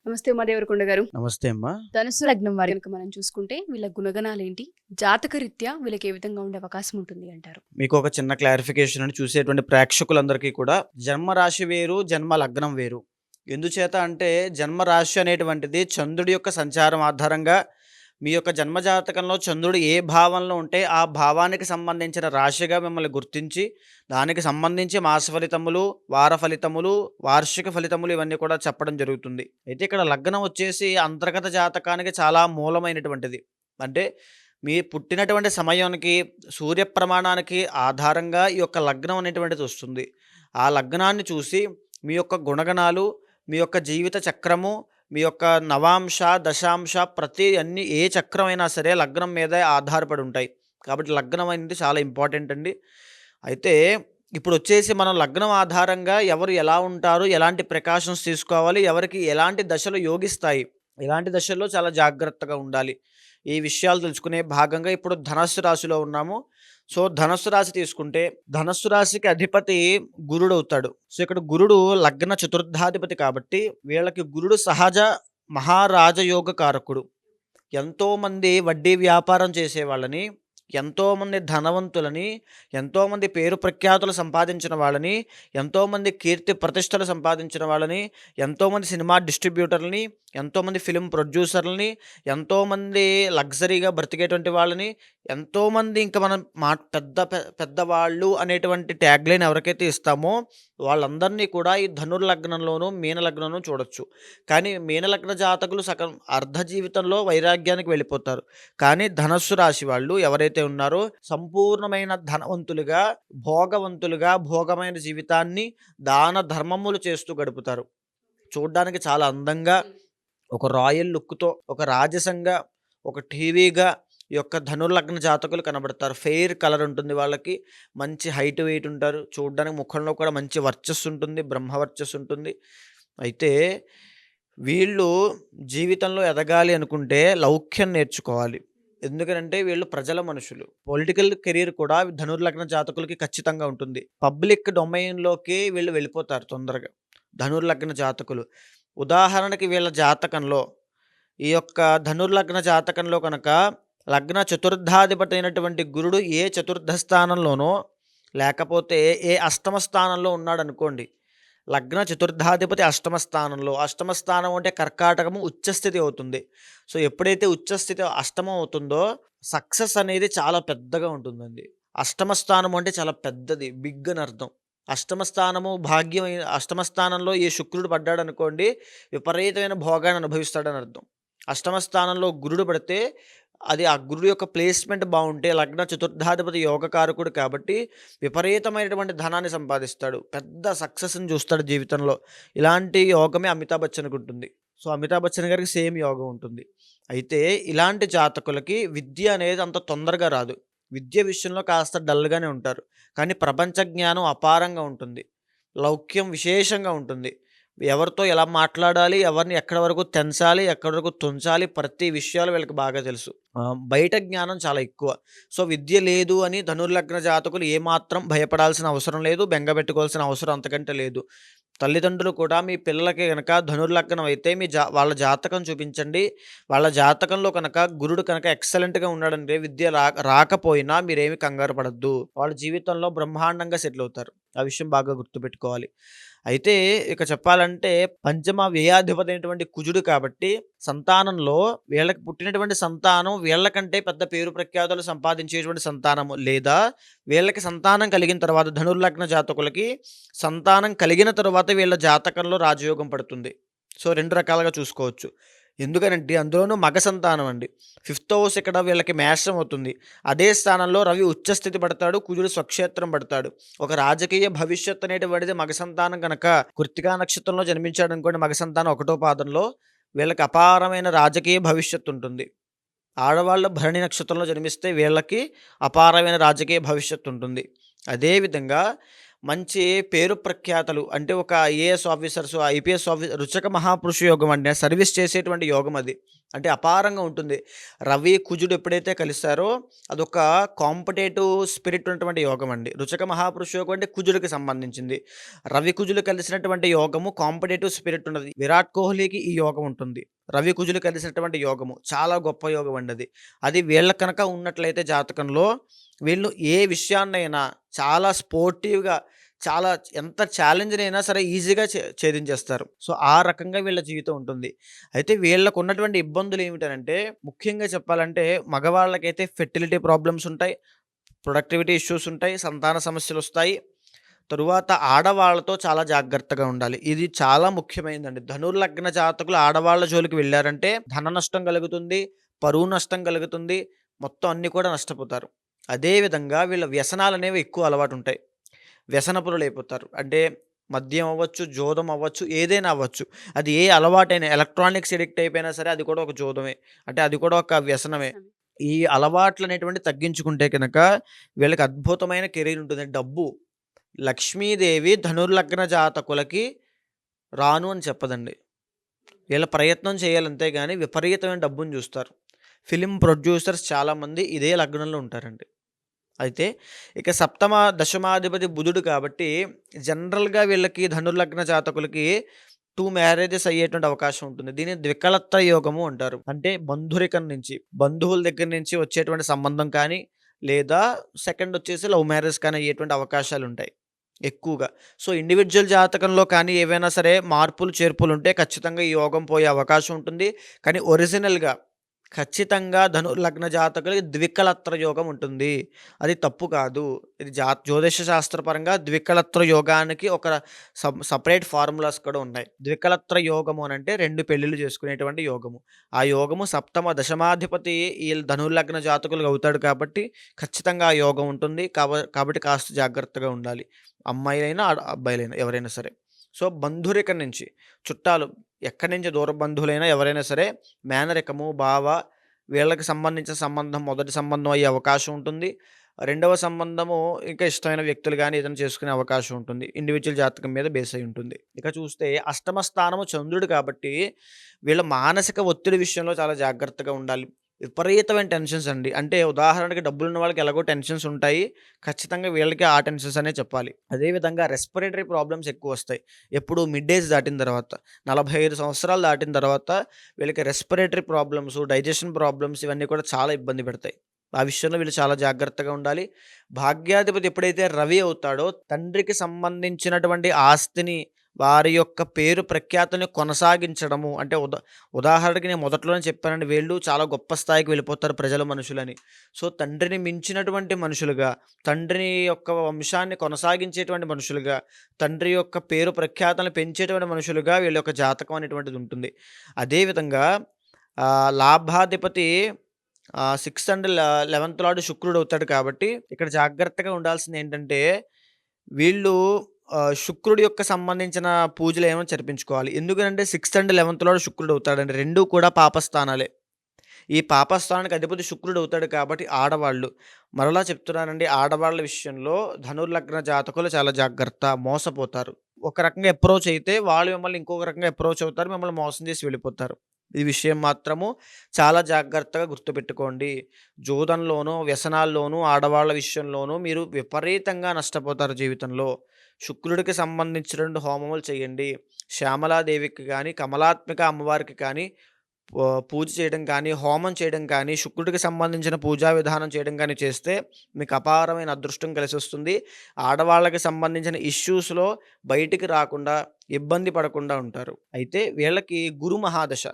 నమస్తే అమ్మా దేవరకొండ గారు. నమస్తే అమ్మా. ధనుస్సు లగ్నం వారి కనుక మనం చూసుకుంటే వీళ్ళ గుణగణాలేంటి? జాతకరీత్యా వీళ్ళకి ఏ విధంగా ఉండే అవకాశం ఉంటుంది అంటారు? మీకు ఒక చిన్న క్లారిఫికేషన్ అని చూసేటువంటి ప్రేక్షకులందరికీ కూడా జన్మ రాశి వేరు, జన్మ లగ్నం వేరు. ఎందుచేత అంటే జన్మ రాశి అనేటువంటిది చంద్రుడి యొక్క సంచారం ఆధారంగా మీ యొక్క జన్మజాతకంలో చంద్రుడు ఏ భావంలో ఉంటే ఆ భావానికి సంబంధించిన రాశిగా మిమ్మల్ని గుర్తించి దానికి సంబంధించి మాస ఫలితములు, వార ఫలితములు, వార్షిక ఫలితములు ఇవన్నీ కూడా చెప్పడం జరుగుతుంది. అయితే ఇక్కడ లగ్నం వచ్చేసి అంతర్గత జాతకానికి చాలా మూలమైనటువంటిది. అంటే మీ పుట్టినటువంటి సమయానికి సూర్య ప్రమాణానికి ఆధారంగా ఈ యొక్క లగ్నం అనేటువంటిది వస్తుంది. ఆ లగ్నాన్ని చూసి మీ యొక్క గుణగణాలు, మీ యొక్క జీవిత చక్రము, మీ యొక్క నవాంశ, దశాంశ ప్రతి అన్ని ఏ చక్రం అయినా సరే లగ్నం మీదే ఆధారపడి ఉంటాయి. కాబట్టి లగ్నం అనేది చాలా ఇంపార్టెంట్ అండి. అయితే ఇప్పుడొచ్చేసి మనం లగ్నం ఆధారంగా ఎవరు ఎలా ఉంటారు, ఎలాంటి ప్రికాషన్స్ తీసుకోవాలి, ఎవరికి ఎలాంటి దశలు యోగిస్తాయి, ఎలాంటి దశల్లో చాలా జాగ్రత్తగా ఉండాలి. ఈ విషయాలు తెలుసుకునే భాగంగా ఇప్పుడు ధనస్సు రాశిలో ఉన్నాము. సో, ధనస్సు రాశి తీసుకుంటే ధనస్సు రాశికి అధిపతి గురుడవుతాడు. సో, ఇక్కడ గురుడు లగ్న చతుర్థాధిపతి కాబట్టి వీళ్ళకి గురుడు సహజ మహారాజయోగ కారకుడు. ఎంతోమంది వడ్డీ వ్యాపారం చేసేవాళ్ళని, ఎంతోమంది ధనవంతులని, ఎంతోమంది పేరు ప్రఖ్యాతులు సంపాదించిన వాళ్ళని, ఎంతోమంది కీర్తి ప్రతిష్టలు సంపాదించిన వాళ్ళని, ఎంతోమంది సినిమా డిస్ట్రిబ్యూటర్లని, ఎంతోమంది ఫిలిం ప్రొడ్యూసర్లని, ఎంతోమంది లగ్జరీగా బ్రతికేటువంటి వాళ్ళని, ఎంతోమంది ఇంకా మనం పెద్దవాళ్ళు అనేటువంటి ట్యాగ్లైన్ ఎవరికైతే ఇస్తామో వాళ్ళందరినీ కూడా ఈ ధనుర్లగ్నంలోనూ మీనలగ్నంలో చూడొచ్చు. కానీ మీనలగ్న జాతకులు సగం అర్ధ జీవితంలో వైరాగ్యానికి వెళ్ళిపోతారు. కానీ ధనస్సు రాశి వాళ్ళు ఎవరైతే ఉన్నారో సంపూర్ణమైన ధనవంతులుగా, భోగవంతులుగా, భోగమైన జీవితాన్ని దాన ధర్మములు చేస్తూ గడుపుతారు. చూడ్డానికి చాలా అందంగా, ఒక రాయల్ లుక్తో, ఒక రాజసంగా, ఒక టీవీగా ఈ యొక్క ధనుర్లగ్న జాతకులు కనబడతారు. ఫెయిర్ కలర్ ఉంటుంది వాళ్ళకి, మంచి హైట్ వెయిట్ ఉంటారు. చూడ్డానికి ముఖంలో కూడా మంచి వర్చస్సు ఉంటుంది, బ్రహ్మవర్చస్సు ఉంటుంది. అయితే వీళ్ళు జీవితంలో ఎదగాలి అనుకుంటే లౌక్యం నేర్చుకోవాలి. ఎందుకంటే వీళ్ళు ప్రజల మనుషులు. పొలిటికల్ కెరీర్ కూడా ధనుర్లగ్న జాతకులకి ఖచ్చితంగా ఉంటుంది. పబ్లిక్ డొమైన్‌లోకి వీళ్ళు వెళ్ళిపోతారు తొందరగా ధనుర్లగ్న జాతకులు. ఉదాహరణకి వీళ్ళ జాతకంలో ఈ యొక్క ధనుర్లగ్న జాతకంలో కనుక లగ్న చతుర్థాధిపతి అయినటువంటి గురుడు ఏ చతుర్థ స్థానంలోనో లేకపోతే ఏ అష్టమ స్థానంలో ఉన్నాడనుకోండి. లగ్న చతుర్థాధిపతి అష్టమ స్థానంలో, అష్టమ స్థానం అంటే కర్కాటకము ఉచ్చస్థితి అవుతుంది. సో, ఎప్పుడైతే ఉచ్చస్థితి అష్టమం అవుతుందో సక్సెస్ అనేది చాలా పెద్దగా ఉంటుందండి. అష్టమ స్థానం అంటే చాలా పెద్దది, బిగ్ అని అర్థం. అష్టమ స్థానము భాగ్యం అష్టమ స్థానంలో ఏ శుక్రుడు పడ్డాడనుకోండి విపరీతమైన భోగాన్ని అనుభవిస్తాడని అర్థం. అష్టమ స్థానంలో గురుడు పడితే అది ఆ గురుడు యొక్క ప్లేస్మెంట్ బాగుంటే లగ్న చతుర్థాధిపతి యోగకారకుడు కాబట్టి విపరీతమైనటువంటి ధనాన్ని సంపాదిస్తాడు. పెద్ద సక్సెస్ని చూస్తాడు జీవితంలో. ఇలాంటి యోగమే అమితాబ్ బచ్చన్‌కి ఉంటుంది. సో, అమితాబ్ బచ్చన్ గారికి సేమ్ యోగం ఉంటుంది. అయితే ఇలాంటి జాతకులకి విద్య అనేది అంత తొందరగా రాదు. విద్య విషయంలో కాస్త డల్‌గానే ఉంటారు. కానీ ప్రపంచ జ్ఞానం అపారంగా ఉంటుంది. లౌక్యం విశేషంగా ఉంటుంది. ఎవరితో ఎలా మాట్లాడాలి, ఎవరిని ఎక్కడి వరకు తెంచాలి, ఎక్కడి వరకు తుంచాలి, ప్రతి విషయాలు వీళ్ళకి బాగా తెలుసు. బయట జ్ఞానం చాలా ఎక్కువ. సో, విద్య లేదు అని ధనుర్లగ్న జాతకులు ఏమాత్రం భయపడాల్సిన అవసరం లేదు, బెంగ పెట్టుకోవాల్సిన అవసరం అంతకంటే లేదు. తల్లిదండ్రులు కూడా మీ పిల్లలకి గనక ధనుర్లగ్నం అయితే వాళ్ళ జాతకం చూపించండి. వాళ్ళ జాతకంలో కనుక గురుడు కనుక ఎక్సలెంట్‌గా ఉన్నాడంటే విద్య రాకపోయినా మీరేమి కంగారు పడొద్దు. వాళ్ళ జీవితంలో బ్రహ్మాండంగా సెటిల్ అవుతారు. ఆ విషయం బాగా గుర్తుపెట్టుకోవాలి. అయితే ఇక చెప్పాలంటే పంచమ వ్యయాధిపతి అయినటువంటి కుజుడు కాబట్టి సంతానంలో వీళ్ళకి పుట్టినటువంటి సంతానం వీళ్ళకంటే పెద్ద పేరు ప్రఖ్యాతులు సంపాదించేటువంటి సంతానము, లేదా వీళ్ళకి సంతానం కలిగిన తర్వాత ధనుర్లగ్న జాతకులకి సంతానం కలిగిన తర్వాత వీళ్ళ జాతకంలో రాజయోగం పడుతుంది. సో, 2 రకాలుగా చూసుకోవచ్చు. ఎందుకనంటే అందులోనూ మగ సంతానం అండి. 5th హౌస్ ఇక్కడ వీళ్ళకి మేషం అవుతుంది. అదే స్థానంలో రవి ఉచ్చస్థితి పడతాడు, కుజుడు స్వక్షేత్రం పడతాడు. ఒక రాజకీయ భవిష్యత్ అనేటువంటిది మగ సంతానం కనుక కృత్తికా నక్షత్రంలో జన్మించాడు అనుకోండి, మగ సంతానం 1వ పాదంలో వీళ్ళకి అపారమైన రాజకీయ భవిష్యత్తు ఉంటుంది. ఆడవాళ్ళు భరణి నక్షత్రంలో జన్మిస్తే వీళ్ళకి అపారమైన రాజకీయ భవిష్యత్తు ఉంటుంది. అదేవిధంగా మంచి పేరు ప్రఖ్యాతలు అంటే ఒక ఐఏఎస్ ఆఫీసర్స్, ఐపీఎస్ రుచక మహాపురుష యోగం అంటే సర్వీస్ చేసేటువంటి యోగం అది. అంటే అపారంగా ఉంటుంది. రవి, కుజుడు ఎప్పుడైతే కలిసారో అదొక కాంపిటేటివ్ స్పిరిట్ ఉన్నటువంటి యోగం అండి. రుచక మహాపురుష యోగం అంటే కుజుడికి సంబంధించింది. రవి, కుజులు కలిసినటువంటి యోగము కాంపిటేటివ్ స్పిరిట్ ఉన్నది. విరాట్ కోహ్లీకి ఈ యోగం ఉంటుంది. రవి, కుజులు కలిసినటువంటి యోగము చాలా గొప్ప యోగం అండి అది. అది వీళ్ళకి కనుక ఉన్నట్లయితే జాతకంలో వీళ్ళు ఏ విషయాన్నైనా చాలా స్పోర్టివ్‌గా చాలా ఎంత ఛాలెంజ్‌నైనా సరే ఈజీగా ఛేదించేస్తారు. సో, ఆ రకంగా వీళ్ళ జీవితం ఉంటుంది. అయితే వీళ్ళకున్నటువంటి ఇబ్బందులేమిటనంటే ముఖ్యంగా చెప్పాలంటే మగవాళ్ళకైతే ఫెర్టిలిటీ ప్రాబ్లమ్స్ ఉంటాయి. ప్రొడక్టివిటీ ఇష్యూస్ ఉంటాయి. సంతాన సమస్యలొస్తాయి. తరువాత ఆడవాళ్ళతో చాలా జాగ్రత్తగా ఉండాలి. ఇది చాలా ముఖ్యమైనదండి. ధనుర్లగ్న జాతకులు ఆడవాళ్ళ జోలికి వెళ్లారంటే ధన నష్టం కలుగుతుంది. పరువు నష్టం కలుగుతుంది. మొత్తం అన్నీ కూడా నష్టపోతారు. అదే విధంగా వీళ్ళ వ్యసనాలనేవి ఎక్కువ అలవాటుంటాయి. వ్యసనపరులైపోతారు. అంటే మద్యం అవ్వచ్చు, జూదం అవ్వచ్చు, ఏదైనా అవ్వచ్చు. అది ఏ అలవాటైన ఎలక్ట్రానిక్స్ అడిక్ట్ అయిపోయినా సరే అది కూడా ఒక జూదమే. అంటే అది కూడా ఒక వ్యసనమే. నిజమే. ఈ అలవాట్లనేటువంటివి తగ్గించుకుంటే గనక వీళ్ళకి అద్భుతమైన కెరీర్ ఉంటుంది. డబ్బు లక్ష్మీదేవి ధనుర్లగ్న జాతకులకి రాను అని చెప్పదండి. వీళ్ళ ప్రయత్నం చేయాలి అంతే గాని విపరీతమైన డబ్బుని చూస్తారు. ఫిల్మ్ ప్రొడ్యూసర్స్ చాలామంది ఇదే లగ్నంలో ఉంటారండి. అయితే ఇక సప్తమ, దశమాధిపతి బుధుడు కాబట్టి జనరల్‌గా వీళ్ళకి ధనుర్లగ్న జాతకులకి 2 మ్యారేజెస్ అయ్యేటువంటి అవకాశం ఉంటుంది. దీన్ని ద్వికళత్ర యోగము అంటారు. అంటే బంధురికం నుంచి, బంధువుల దగ్గర నుంచి వచ్చేటువంటి సంబంధం కానీ, లేదా సెకండ్ వచ్చేసి లవ్ మ్యారేజ్ కానీ అయ్యేటువంటి అవకాశాలుంటాయి ఎక్కువగా. సో, ఇండివిడ్యువల్ జాతకంలో కానీ ఏవైనా సరే మార్పులు, చేర్పులుంటే ఖచ్చితంగా ఈ యోగం పోయే అవకాశం ఉంటుంది. కానీ ఒరిజినల్‌గా ఖచ్చితంగా ధనుర్లగ్న జాతకులకి ద్వికళత్ర యోగం ఉంటుంది. అది తప్పు కాదు. ఇది జ్యోతిష శాస్త్రపరంగా ద్వికళత్ర యోగానికి ఒక సెపరేట్ ఫార్ములాస్ కూడా ఉన్నాయి. ద్వికళత్ర యోగము అనంటే 2 పెళ్ళిళ్ళు చేసుకునేటువంటి యోగము. ఆ యోగము సప్తమ, దశమాధిపతి ఈ ధనుర్లగ్న జాతకులకు అవుతాడు కాబట్టి ఖచ్చితంగా ఆ యోగం ఉంటుంది. కాబట్టి కాస్త జాగ్రత్తగా ఉండాలి. అమ్మాయిలైనా, అబ్బాయిలైనా ఎవరైనా సరే. సో, బంధురికం నుంచి చుట్టాలు ఎక్కడి నుంచి దూర బంధువులైనా ఎవరైనా సరే మేనరికము, బావ వీళ్ళకి సంబంధించిన సంబంధం మొదటి సంబంధం అయ్యే అవకాశం ఉంటుంది. రెండవ సంబంధము ఇంకా ఇష్టమైన వ్యక్తులు గాని ఏదైనా చేసుకునే అవకాశం ఉంటుంది. ఇండివిడ్యువల్ జాతకం మీద బేస్ అయ్యి ఉంటుంది. ఇక చూస్తే అష్టమ స్థానము చంద్రుడు కాబట్టి వీళ్ళ మానసిక ఒత్తిడి విషయంలో చాలా జాగ్రత్తగా ఉండాలి. విపరీతమైన టెన్షన్స్ అండి. అంటే ఉదాహరణకి డబ్బులున్న వాళ్ళకి ఎలాగో టెన్షన్స్ ఉంటాయి. ఖచ్చితంగా వీళ్ళకి ఆ టెన్షన్స్ అనే చెప్పాలి. అదే విధంగా రెస్పిరేటరీ ప్రాబ్లమ్స్ ఎక్కువొస్తాయి. ఎప్పుడు మిడ్ ఏజ్ దాటిన తర్వాత 45 సంవత్సరాలు దాటిన తర్వాత వీళ్ళకి రెస్పిరేటరీ ప్రాబ్లమ్స్, డైజెషన్ ప్రాబ్లమ్స్ ఇవన్నీ కూడా చాలా ఇబ్బంది పెడతాయి. ఆ విషయంలో వీళ్ళు చాలా జాగ్రత్తగా ఉండాలి. భాగ్యాధిపతి ఎప్పుడైతే రవి అవుతాడో తండ్రికి సంబంధించినటువంటి ఆస్తిని వారి యొక్క పేరు ప్రఖ్యాతల్ని కొనసాగించడము అంటే ఉదాహరణకి నేను మొదట్లోనే చెప్పానండి. వీళ్ళు చాలా గొప్ప స్థాయికి వెళ్ళిపోతారు ప్రజలు, మనుషులని. సో, తండ్రిని మించినటువంటి మనుషులుగా, తండ్రి యొక్క వంశాన్ని కొనసాగించేటువంటి మనుషులుగా, తండ్రి యొక్క పేరు ప్రఖ్యాతలను పెంచేటువంటి మనుషులుగా వీళ్ళ యొక్క జాతకం అనేటువంటిది ఉంటుంది. అదేవిధంగా లాభాధిపతి 6th అండ్ 11th లార్డ్ శుక్రుడు అవుతాడు కాబట్టి ఇక్కడ జాగ్రత్తగా ఉండాల్సిందేంటంటే వీళ్ళు శుక్రుడి యొక్క సంబంధించిన పూజలేమో జరిపించుకోవాలి. ఎందుకనంటే 6th అండ్ 11th లార్డ్ శుక్రుడు అవుతాడండి. 2 కూడా పాపస్థానాలే. ఈ పాపస్థానానికి అధిపతి శుక్రుడు అవుతాడు కాబట్టి ఆడవాళ్ళు మరలా చెప్తున్నానండి, ఆడవాళ్ళ విషయంలో ధనుర్లగ్న జాతకులు చాలా జాగ్రత్త. మోసపోతారు. ఒక రకంగా అప్రోచ్ అయితే వాళ్ళు మిమ్మల్ని ఇంకొక రకంగా అప్రోచ్ అవుతారు. మిమ్మల్ని మోసం చేసి వెళ్ళిపోతారు. ఈ విషయం మాత్రము చాలా జాగ్రత్తగా గుర్తుపెట్టుకోండి. జూదంలోనూ, వ్యసనాల్లోనూ, ఆడవాళ్ళ విషయంలోనూ మీరు విపరీతంగా నష్టపోతారు జీవితంలో. శుక్రుడికి సంబంధించినటువంటి హోమములు చేయండి. శ్యామలాదేవికి కానీ, కమలాత్మిక అమ్మవారికి కానీ పూజ చేయడం కానీ, హోమం చేయడం కానీ, శుక్రుడికి సంబంధించిన పూజా విధానం చేయడం కానీ చేస్తే మీకు అపారమైన అదృష్టం కలిసొస్తుంది. ఆడవాళ్ళకి సంబంధించిన ఇష్యూస్‌లో బయటికి రాకుండా, ఇబ్బంది పడకుండా ఉంటారు. అయితే వీళ్ళకి గురు మహాదశ.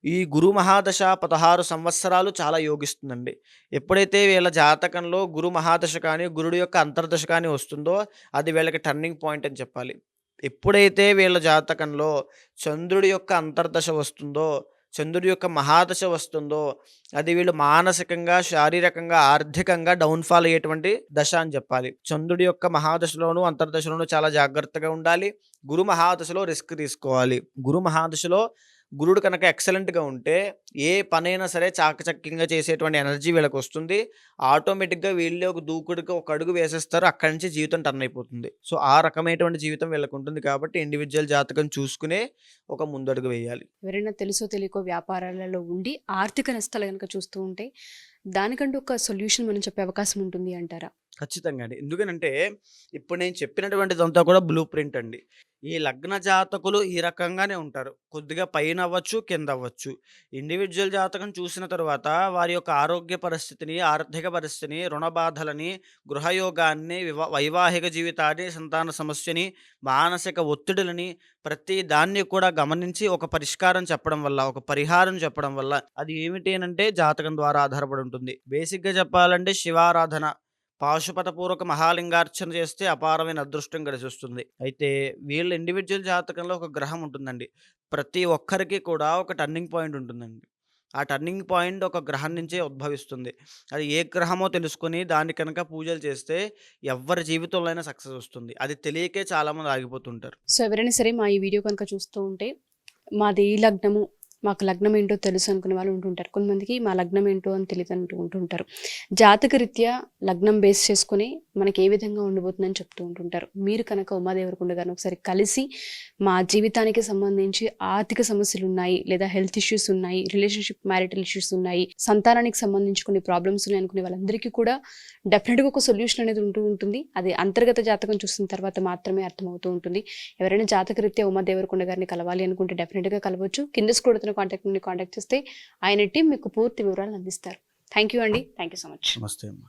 ఈ గురు మహాదశ 16 సంవత్సరాలు చాలా యోగిస్తుందండి. ఎప్పుడైతే వీళ్ళ జాతకంలో గురు మహాదశ కానీ, గురుడు యొక్క అంతర్దశ కానీ వస్తుందో అది వీళ్ళకి టర్నింగ్ పాయింట్ అని చెప్పాలి. ఎప్పుడైతే వీళ్ళ జాతకంలో చంద్రుడి యొక్క అంతర్దశ వస్తుందో, చంద్రుడి యొక్క మహాదశ వస్తుందో అది వీళ్ళు మానసికంగా, శారీరకంగా, ఆర్థికంగా డౌన్‌ఫాల్ అయ్యేటువంటి దశ అని చెప్పాలి. చంద్రుడి యొక్క మహాదశలోను, అంతర్దశలోను చాలా జాగ్రత్తగా ఉండాలి. గురు మహాదశలో రిస్క్ తీసుకోవాలి. గురు మహాదశలో గురుడు కనుక ఎక్సలెంట్‌గా ఉంటే ఏ పనైనా సరే చాకచక్యంగా చేసేటువంటి ఎనర్జీ వీళ్ళకొస్తుంది. ఆటోమేటిక్‌గా వీళ్ళే ఒక దూకుడుగా ఒక అడుగు వేసేస్తారు. అక్కడి నుంచి జీవితం టర్న్ అయిపోతుంది. సో, ఆ రకమైనటువంటి జీవితం వీళ్ళకుంటుంది కాబట్టి ఇండివిడ్యువల్ జాతకం చూసుకునే ఒక ముందడుగు వేయాలి. ఎవరైనా తెలుసో తెలియకో వ్యాపారాలలో ఉండి ఆర్థిక నష్టాలు గనక చూస్తూ ఉంటే దానికంటూ ఒక సొల్యూషన్ మనం చెప్పే అవకాశం ఉంటుంది అంటారా? ఖచ్చితంగా అండి. ఎందుకనంటే, ఇప్పుడు నేను చెప్పినటువంటిదంతా కూడా బ్లూ ప్రింట్ అండి. ఈ లగ్న జాతకులు ఈ రకంగానే ఉంటారు. కొద్దిగా పైనవ్వచ్చు, కిందవ్వచ్చు. ఇండివిడ్యువల్ జాతకం చూసిన తరువాత వారి యొక్క ఆరోగ్య పరిస్థితిని, ఆర్థిక పరిస్థితిని, రుణ బాధలని, గృహయోగాన్ని, వైవాహిక జీవితాన్ని, సంతాన సమస్యని, మానసిక ఒత్తిడులని ప్రతి దాన్ని కూడా గమనించి ఒక పరిష్కారం చెప్పడం వల్ల, ఒక పరిహారం చెప్పడం వల్ల అది ఏమిటి అనంటే జాతకం ద్వారా ఆధారపడి ఉంటుంది. బేసిక్‌గా చెప్పాలంటే శివారాధన పాశుపతపూర్వక మహాలింగార్చన చేస్తే అపారమైన అదృష్టం కలిసొస్తుంది. అయితే వీళ్ళ ఇండివిడ్యువల్ జాతకంలో ఒక గ్రహం ఉంటుందండి. ప్రతి ఒక్కరికి కూడా ఒక టర్నింగ్ పాయింట్ ఉంటుందండి. ఆ టర్నింగ్ పాయింట్ ఒక గ్రహం నుంచే ఉద్భవిస్తుంది. అది ఏ గ్రహమో తెలుసుకొని దాన్ని కనుక పూజలు చేస్తే ఎవ్వరి జీవితంలో అయినా సక్సెస్ వస్తుంది. అది తెలియకే చాలామంది ఆగిపోతుంటారు. సో, ఎవరైనా సరే మా ఈ వీడియో కనుక చూస్తూ ఉంటే మాది ఈ లగ్నము, మాకు లగ్నం ఏంటో తెలుసు అనుకునే వాళ్ళు ఉంటుంటారు. కొంతమందికి మా లగ్నం ఏంటో అని తెలియదు అంటూ ఉంటుంటారు. జాతకరీత్యా లగ్నం బేస్ చేసుకొని మనకి ఏ విధంగా ఉండబోతుందని చెప్తూ ఉంటుంటారు. మీరు కనుక ఉమాదేవరకొండ గారిని ఒకసారి కలిసి మా జీవితానికి సంబంధించి ఆర్థిక సమస్యలు ఉన్నాయి, లేదా హెల్త్ ఇష్యూస్ ఉన్నాయి, రిలేషన్షిప్ మ్యారిటల్ ఇష్యూస్ ఉన్నాయి, సంతానానికి సంబంధించి కొన్ని ప్రాబ్లమ్స్ ఉన్నాయి అనుకునే వాళ్ళందరికీ కూడా డెఫినెట్గా ఒక సొల్యూషన్ అనేది ఉంటూ ఉంటుంది. అది అంతర్గత జాతకం చూసిన తర్వాత మాత్రమే అర్థమవుతూ ఉంటుంది. ఎవరైనా జాతకరీత్యా ఉమాదేవరకొండ గారిని కలవాలి అనుకుంటే డెఫినెట్గా కలవచ్చు. కింద స్క్రోల్ అవుతున్న కాంటాక్ట్ నుండి కాంటాక్ట్ చేస్తే ఆయన టీం మీకు పూర్తి వివరాలు అందిస్తారు. థ్యాంక్ యూ అండి. Thank you so much. నమస్తే అమ్మ.